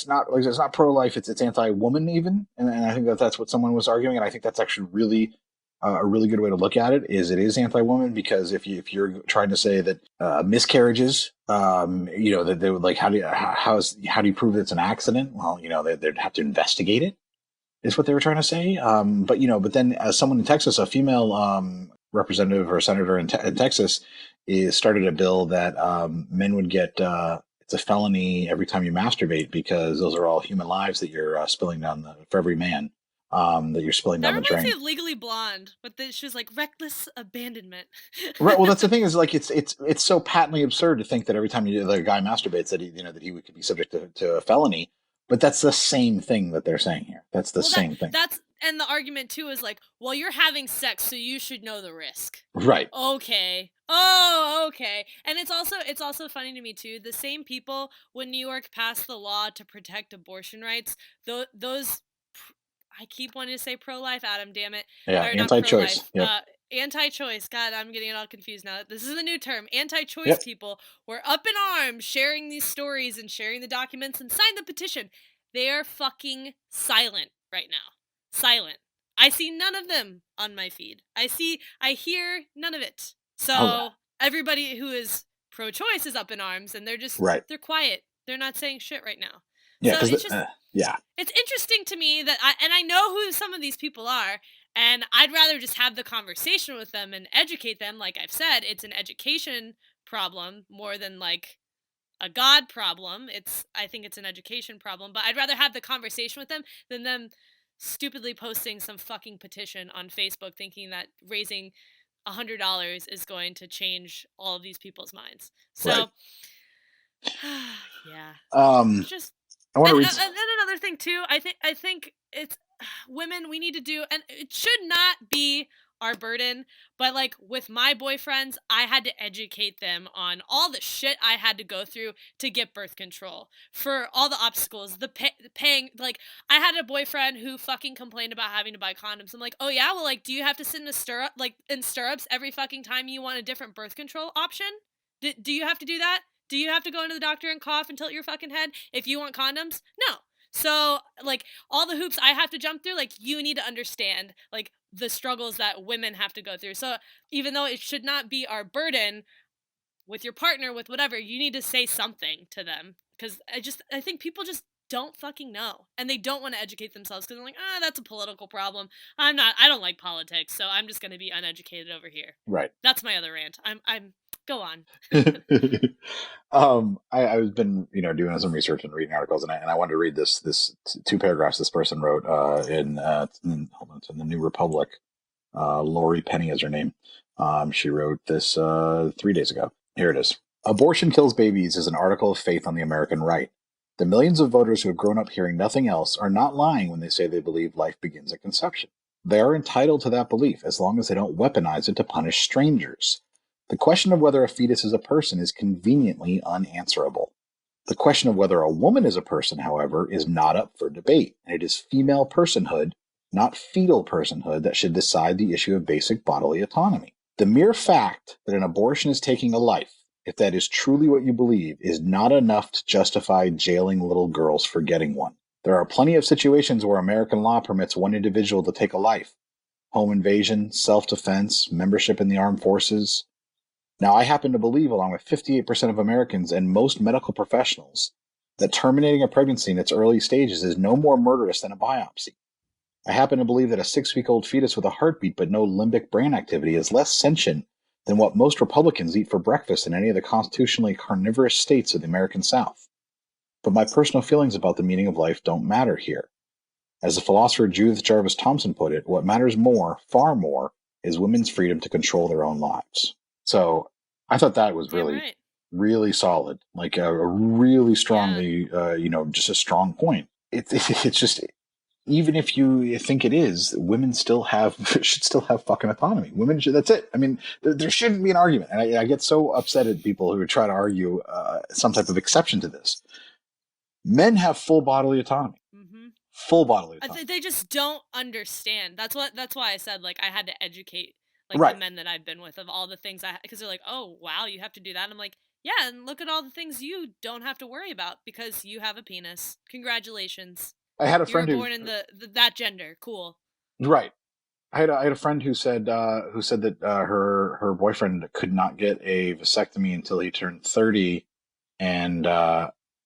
not pro-life, it's anti-woman even, and I think that's what someone was arguing, and I think that's actually really a really good way to look at it. Is anti-woman, because if you're trying to say that miscarriages, that they would how do you prove it's an accident? Well, they'd have to investigate it, is what they were trying to say. But then someone in Texas, a female representative or senator in Texas, started a bill that men would get it's a felony every time you masturbate, because those are all human lives that you're spilling down for every man. That you're spilling down the drain. That reminds me of Legally Blonde, but she was like reckless abandonment. Right. Well, that's the thing, is it's so patently absurd to think that every time a guy masturbates that he could be subject to a felony. But that's the same thing that they're saying here. That's the same thing. And the argument too is like, well, you're having sex, so you should know the risk. Right. Okay. Oh, okay. And it's also funny to me too. The same people, when New York passed the law to protect abortion rights, those. I keep wanting to say pro-life, Adam, damn it. Yeah, anti-choice. Yep. Anti-choice. God, I'm getting it all confused now. This is a new term. Anti-choice people were up in arms sharing these stories and sharing the documents and signed the petition. They are fucking silent right now. Silent. I see none of them on my feed. I hear none of it. So everybody who is pro-choice is up in arms, and they're just, they're quiet. They're not saying shit right now. Yeah, so it's just, it's interesting to me that I know who some of these people are, and I'd rather just have the conversation with them and educate them. Like I've said, it's an education problem more than like a God problem. I think it's an education problem, but I'd rather have the conversation with them than them stupidly posting some fucking petition on Facebook thinking that raising $100 is going to change all of these people's minds. So, just. And another thing too, I think it's women, we need to do, and it should not be our burden. But like with my boyfriends, I had to educate them on all the shit I had to go through to get birth control, for all the obstacles, the paying. Like I had a boyfriend who fucking complained about having to buy condoms. I'm like, oh yeah, well, like, do you have to sit in a stirrup, like in stirrups every fucking time you want a different birth control option? Do you have to do that? Do you have to go into the doctor and cough and tilt your fucking head if you want condoms? No. So, like, all the hoops I have to jump through, like, you need to understand, like, the struggles that women have to go through. So, even though it should not be our burden with your partner, with whatever, you need to say something to them. Because I think people just don't fucking know. And they don't want to educate themselves because they're like, that's a political problem. I don't like politics, so I'm just going to be uneducated over here. Right. That's my other rant. Go on. I've been, doing some research and reading articles, and I wanted to read this 2 paragraphs this person wrote in the New Republic. Lori Penny is her name. She wrote this 3 days ago. Here it is. Abortion Kills Babies is an article of faith on the American right. The millions of voters who have grown up hearing nothing else are not lying when they say they believe life begins at conception. They are entitled to that belief as long as they don't weaponize it to punish strangers. The question of whether a fetus is a person is conveniently unanswerable. The question of whether a woman is a person, however, is not up for debate, and it is female personhood, not fetal personhood, that should decide the issue of basic bodily autonomy. The mere fact that an abortion is taking a life, if that is truly what you believe, is not enough to justify jailing little girls for getting one. There are plenty of situations where American law permits one individual to take a life. Home invasion, self-defense, membership in the armed forces. Now, I happen to believe, along with 58% of Americans and most medical professionals, that terminating a pregnancy in its early stages is no more murderous than a biopsy. I happen to believe that a 6-week-old fetus with a heartbeat but no limbic brain activity is less sentient than what most Republicans eat for breakfast in any of the constitutionally carnivorous states of the American South. But my personal feelings about the meaning of life don't matter here. As the philosopher Judith Jarvis Thompson put it, what matters more, far more, is women's freedom to control their own lives. So I thought that was really solid, like a really strongly, just a strong point. It's just, even if you think it is, women should still have fucking autonomy. Women should, that's it. I mean, there shouldn't be an argument. And I get so upset at people who try to argue some type of exception to this. Men have full bodily autonomy. Mm-hmm. Full bodily autonomy. They just don't understand. That's why I said, like, I had to educate right. the men that I've been with of all the things because they're like, oh wow, you have to do that. And I'm like, yeah, and look at all the things you don't have to worry about because you have a penis. Congratulations. I had a friend you were born in that gender. Cool. Right. I had a friend who said that her boyfriend could not get a vasectomy until he turned 30, and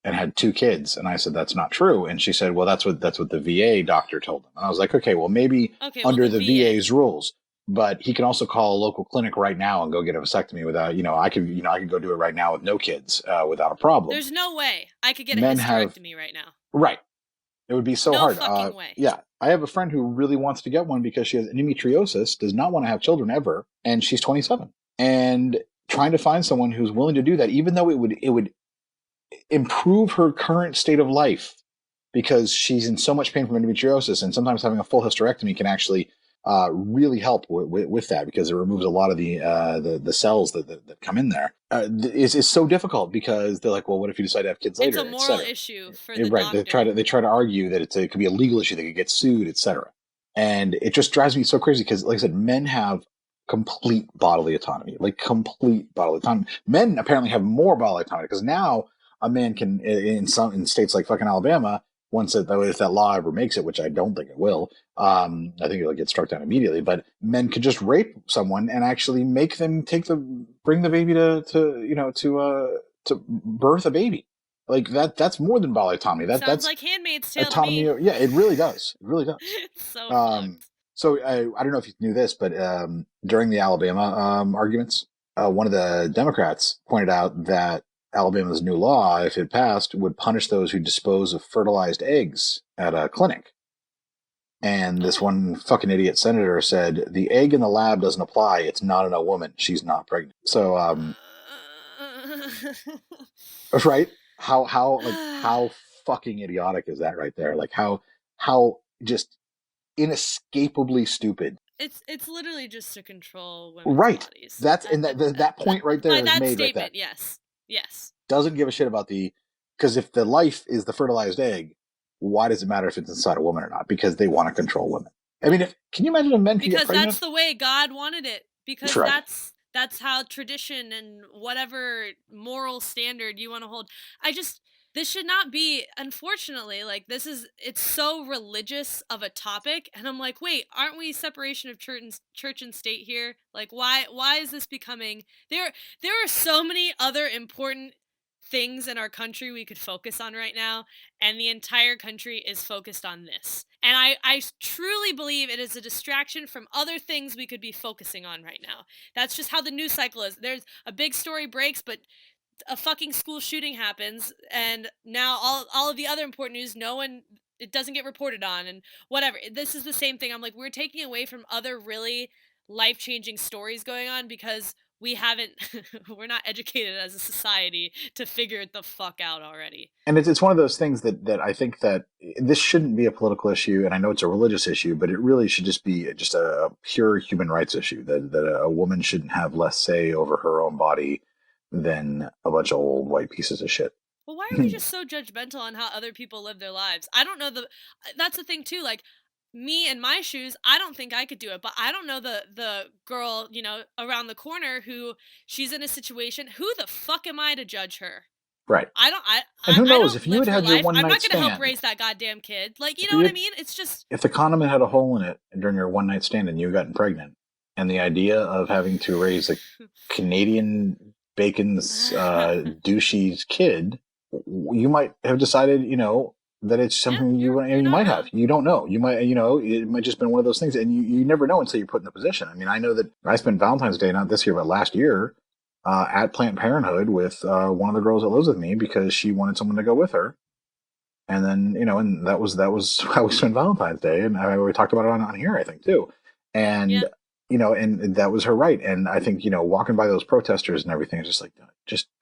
had 2 kids. And I said, that's not true. And she said, well, that's what the VA doctor told him. And I was like, okay, well, maybe under the VA's rules, but he can also call a local clinic right now and go get a vasectomy without, I could go do it right now with no kids without a problem. There's no way I could get a hysterectomy right now. Right. It would be so hard. No fucking way. Yeah. I have a friend who really wants to get one because she has endometriosis, does not want to have children ever, and she's 27. And trying to find someone who's willing to do that, even though it would improve her current state of life because she's in so much pain from endometriosis, and sometimes having a full hysterectomy can actually really help with that because it removes a lot of the cells that come in there. Is so difficult because they're like, well, what if you decide to have kids later? It's a moral issue for the right. doctor. They try to argue that it could be a legal issue, they could get sued, etc. And it just drives me so crazy because, like I said, men have complete bodily autonomy, Men apparently have more bodily autonomy because now a man can, in states like fucking Alabama, once if that law ever makes it, which I don't think it will, I think it'll get struck down immediately. But men could just rape someone and actually make them bring the baby to birth a baby. Like that's more than bodily autonomy. That's like Handmaid's Tale autonomy. To me. Yeah, it really does. It really does. It's so fucked. So I don't know if you knew this, but during the Alabama arguments, one of the Democrats pointed out that Alabama's new law, if it passed, would punish those who dispose of fertilized eggs at a clinic. And this one fucking idiot senator said, the egg in the lab doesn't apply. It's not in a woman. She's not pregnant. So, right? How fucking idiotic is that right there? Like how just inescapably stupid. It's literally just to control women's Right. bodies. That's and that point right there By is that made right statement, there. yes. Doesn't give a shit about because if the life is the fertilized egg, why does it matter if it's inside a woman or not? Because they want to control women. I mean, can you imagine if men could get Because pregnant? that's the way God wanted it. Because Right. that's how tradition and whatever moral standard you want to hold. This should not be, unfortunately, like it's so religious of a topic, and I'm like, wait, aren't we separation of church and state here? Like, why is this becoming there are so many other important things in our country we could focus on right now, and the entire country is focused on this. And I truly believe it is a distraction from other things we could be focusing on right now. That's just how the news cycle is. There's a big story breaks, but a fucking school shooting happens, and now all of the other important news, it doesn't get reported on, and whatever. This is the same thing. I'm like, we're taking away from other really life-changing stories going on because we haven't we're not educated as a society to figure it the fuck out already. And it's one of those things that I think that this shouldn't be a political issue, and I know it's a religious issue, but it really should just be just a pure human rights issue, that a woman shouldn't have less say over her own body than a bunch of old white pieces of shit. Well, why are we just so judgmental on how other people live their lives? I don't know that's the thing too, like, me in my shoes, I don't think I could do it, but I don't know the girl, around the corner who she's in a situation. Who the fuck am I to judge her? Right. And who knows, don't if you live had her had your life. one I'm night not going to help stand, raise that goddamn kid. Like, you if know you what I had- mean? It's just if the condom had a hole in it during your one night stand and you gotten pregnant, and the idea of having to raise a Canadian bacon's douchey kid, you might have decided, that it's something you're you not might wrong. have. You don't know. You might, it might just been one of those things, and you never know until you're put in the position. I mean, I know that I spent Valentine's Day, not this year, but last year, at Planned Parenthood with one of the girls that lives with me because she wanted someone to go with her. And then, and that was how we spent Valentine's Day. And we talked about it on here, I think, too. And, Yeah. And that was her right. And I think, walking by those protesters and everything, it's just like,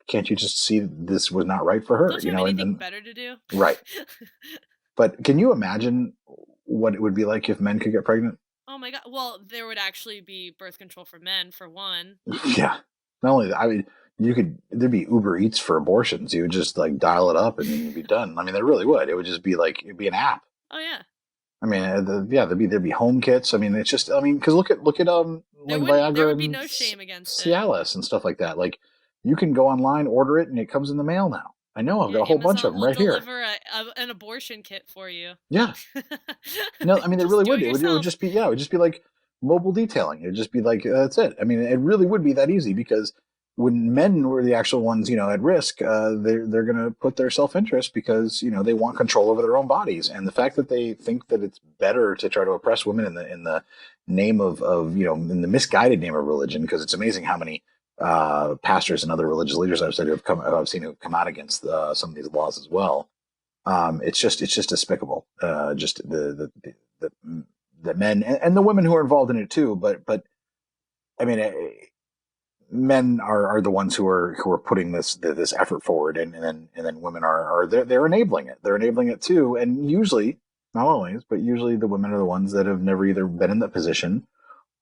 can't you just see this was not right for her? Don't you have anything better to do? Right. But can you imagine what it would be like if men could get pregnant? Oh my God. Well, there would actually be birth control for men, for one. Yeah. Not only that, I mean, there'd be Uber Eats for abortions. You would just like dial it up and you'd be done. I mean, there really would. It would just be it'd be an app. Oh yeah. I mean, there'd be home kits. I mean, it's just, because look at There Viagra would be and no shame against Cialis and stuff like that. Like, you can go online, order it, and it comes in the mail now. I know, I've got a whole bunch of them right here. Deliver an abortion kit for you. Yeah. No, I mean, it really would. It would just be, it would just be like mobile detailing. It would just be like, that's it. I mean, it really would be that easy, because when men were the actual ones, at risk, they're going to put their self-interest because, they want control over their own bodies. And the fact that they think that it's better to try to oppress women in the name of in the misguided name of religion, because it's amazing how many pastors and other religious leaders I've seen who've come out against some of these laws as well. It's just despicable. Just the men and the women who are involved in it too. But I mean, men are the ones who are putting this effort forward, and then women are they're enabling it. They're enabling it too, and usually, not always, but usually the women are the ones that have never either been in that position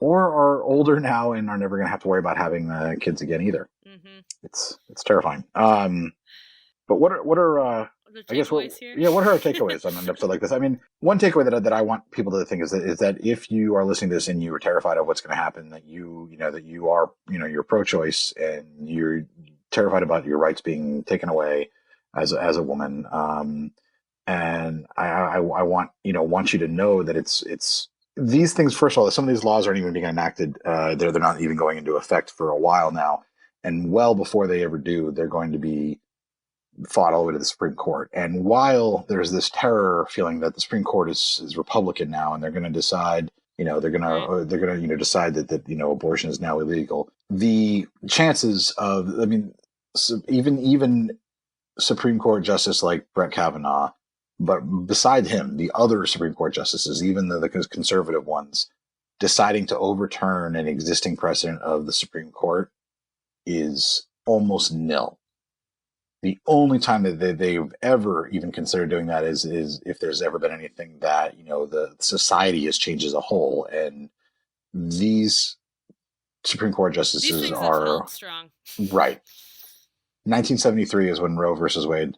or are older now and are never going to have to worry about having kids again either. Mm-hmm. It's terrifying. But what are the I guess takeaways here? what are our takeaways on an episode like this? I mean, one takeaway that I want people to think is that if you are listening to this and you are terrified of what's going to happen, that you are you're pro-choice and you're terrified about your rights being taken away as a woman, and I want you to know that it's these things. First of all, some of these laws aren't even being enacted. They're not even going into effect for a while now, and well before they ever do, they're going to be fought all the way to the Supreme Court. And while there's this terror feeling that the Supreme Court is Republican now, and they're going to decide, decide that abortion is now illegal, the chances of, even Supreme Court justice like Brett Kavanaugh, but beside him, the other Supreme Court justices, even the conservative ones, deciding to overturn an existing precedent of the Supreme Court is almost nil. The only time that they've ever even considered doing that is if there's ever been anything that the society has changed as a whole, and these Supreme Court These justices things have are held strong. right. 1973 is when Roe versus Wade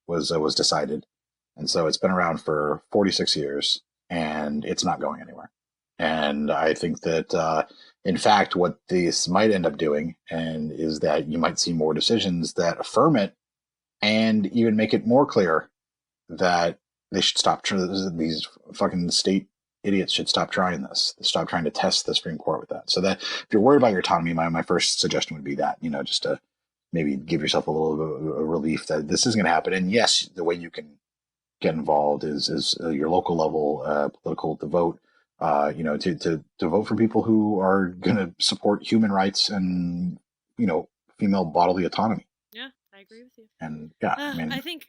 was decided, and so it's been around for 46 years, and it's not going anywhere. And I think that, in fact, what this might end up doing, and is that you might see more decisions that affirm it, and even make it more clear that they should stop. These fucking state idiots should stop trying this. Stop trying to test the Supreme Court with that. So that if you're worried about your autonomy, my first suggestion would be that, just to maybe give yourself a little bit of a relief that this is going to happen. And yes, the way you can get involved is your local level political to vote. To vote for people who are going to support human rights and female bodily autonomy. Yeah, I agree with you. And yeah, I think,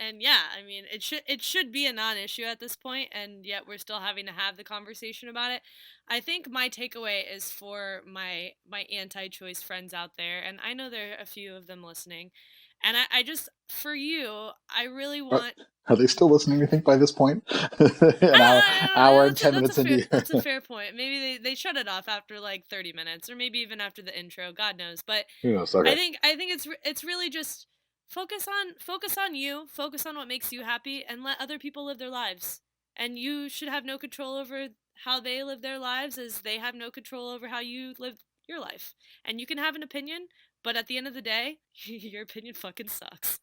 and yeah, I mean, it should be a non-issue at this point, and yet we're still having to have the conversation about it. I think my takeaway is for my anti-choice friends out there, and I know there are a few of them listening, and I just, for you, I really want. Are they still listening, you think, by this point? Hour and 10 minutes into That's a fair point. Maybe they shut it off after like 30 minutes, or maybe even after the intro. God knows. But okay. I think it's really just focus on you, focus on what makes you happy, and let other people live their lives. And you should have no control over how they live their lives, as they have no control over how you live your life. And you can have an opinion, but at the end of the day, your opinion fucking sucks.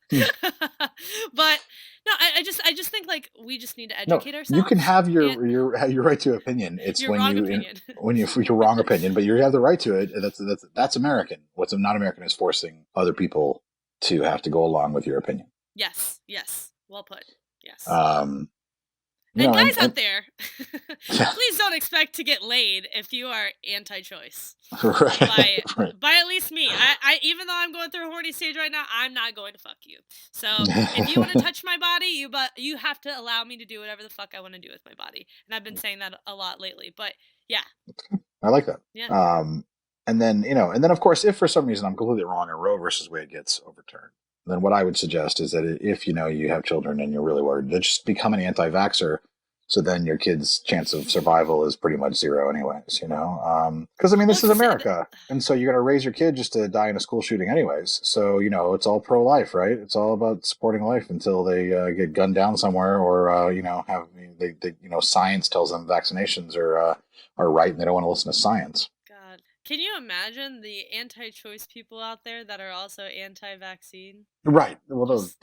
But no, I just think like we just need to educate ourselves. You can have your right to opinion. It's your wrong opinion. When you your wrong opinion, but you have the right to it. That's American. What's not American is forcing other people to have to go along with your opinion. Yes. Well put. Yes. And guys out there, please don't expect to get laid if you are anti-choice. Right. By at least me. I even though I'm going through a horny stage right now, I'm not going to fuck you. So if you want to touch my body, you have to allow me to do whatever the fuck I want to do with my body. And I've been saying that a lot lately. But yeah. I like that. Yeah. And then of course, if for some reason I'm completely wrong and Roe versus Wade gets overturned, then what I would suggest is that if you have children and you're really worried, then just become an anti-vaxxer. So then your kid's chance of survival is pretty much zero anyways, because this is America. And so you're going to raise your kid just to die in a school shooting anyways. So, it's all pro-life, right? It's all about supporting life until they get gunned down somewhere or, science tells them vaccinations are right and they don't want to listen to science. God. Can you imagine the anti-choice people out there that are also anti-vaccine? Right. Well, those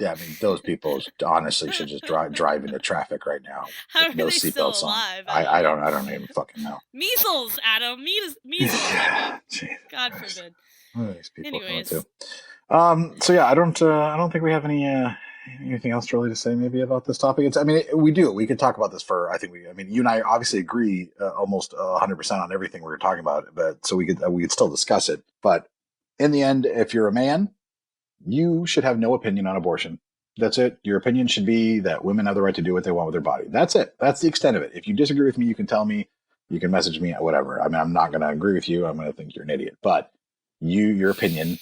people honestly should just drive into traffic right now. How are no they still seatbelts alive? on. I don't even fucking know. Measles, Adam. Measles. God forbid. What are these people Anyways. to? So yeah, I don't think we have anything else really to say maybe about this topic. We do. We could talk about this for. You and I obviously agree almost 100% on everything we're talking about. But so we could still discuss it. But in the end, if you're a man, you should have no opinion on abortion. That's it. Your opinion should be that women have the right to do what they want with their body. That's it. That's the extent of it. If you disagree with me, you can tell me. You can message me, whatever. I'm not going to agree with you. I'm going to think you're an idiot. But your opinion.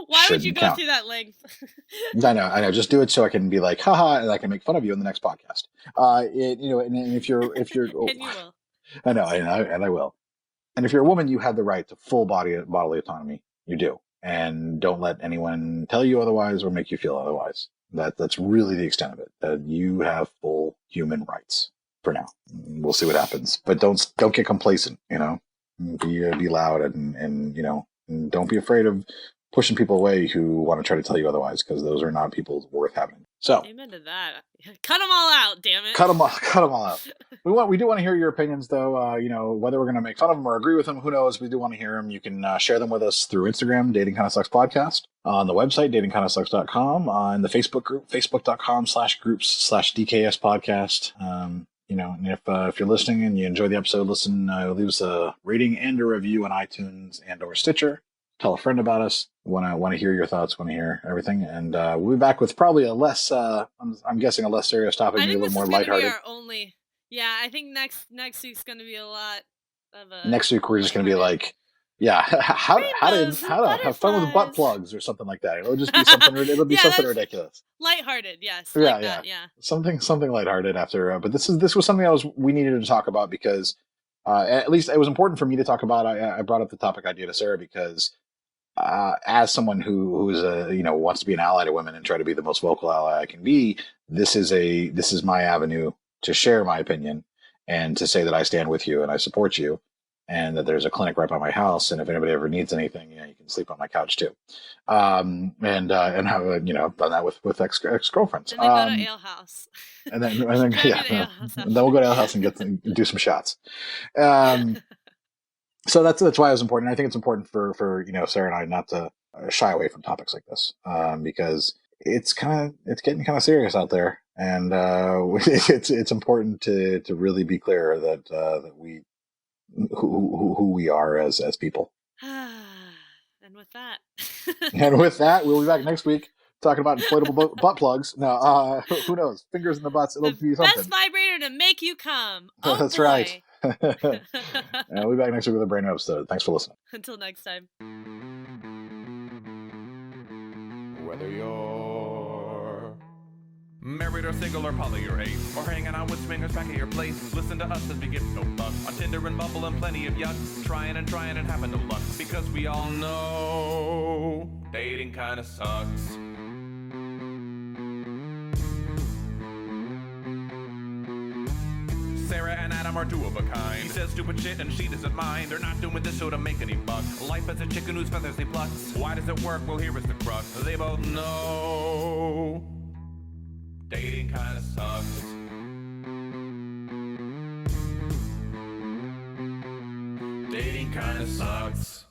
Why would you go through that length? I know. Just do it so I can be like, haha, and I can make fun of you in the next podcast. And if you're, and you will. I know, and I will. And if you're a woman, you have the right to full bodily autonomy. You do, and don't let anyone tell you otherwise or make you feel otherwise. That's really the extent of it. That you have full human rights for now. We'll see what happens, but don't get complacent. Be loud and and don't be afraid of pushing people away who want to try to tell you otherwise, because those are not people worth having. So, amen to that. Cut them all out, damn it. Cut them all out. We do want to hear your opinions, though. Whether we're going to make fun of them or agree with them, who knows? We do want to hear them. You can share them with us through Instagram, Dating Kinda Sucks Podcast, on the website, datingkindasucks.com, on the Facebook group, facebook.com/groups/DKS Podcast. And if you're listening and you enjoy the episode, leave us a rating and a review on iTunes and/or Stitcher. Tell a friend about us. Want to hear your thoughts. Want to hear everything. And we'll be back with probably a less, I'm guessing, a less serious topic, maybe a little more lighthearted. I think next week's going to be a lot of a. Next week we're just going to be like, how to have fun with butt plugs or something like that. It'll just be something. It'll be something ridiculous. Lighthearted, yes. Yeah. Something lighthearted after. But this was something we needed to talk about because At least it was important for me to talk about. I brought up the topic idea to Sarah because as someone who's wants to be an ally to women and try to be the most vocal ally I can be, this is my avenue to share my opinion and to say that I stand with you and I support you, and that there's a clinic right by my house, and if anybody ever needs anything, you can sleep on my couch too. And have done that with ex girlfriends. And then go to Ale House. And then Drive you to yeah, Ale House then we'll go to Ale House and do some shots. So that's why it was important. I think it's important for Sarah and I not to shy away from topics like this, because it's getting kind of serious out there, and it's important to really be clear that we who we are as people. And with that, And with that, we'll be back next week talking about inflatable butt plugs. Now, who knows? Fingers in the butts. It'll be something. Best vibrator to make you come. Oh, that's boy. right. We'll be back next week with a brand new episode. Thanks for listening. Until next time. Whether you're married or single or poly or ace, or hanging out with swingers back at your place, listen to us as we give no fuck on Tinder and Bumble and plenty of yuck, trying and having no luck, because we all know dating kinda sucks. Sarah and Adam are two of a kind. He says stupid shit and she doesn't mind. They're not doing this show to make any buck. Life as a chicken whose feathers they pluck. Why does it work? Well, here is the crux. They both know dating kinda sucks. Dating kinda sucks.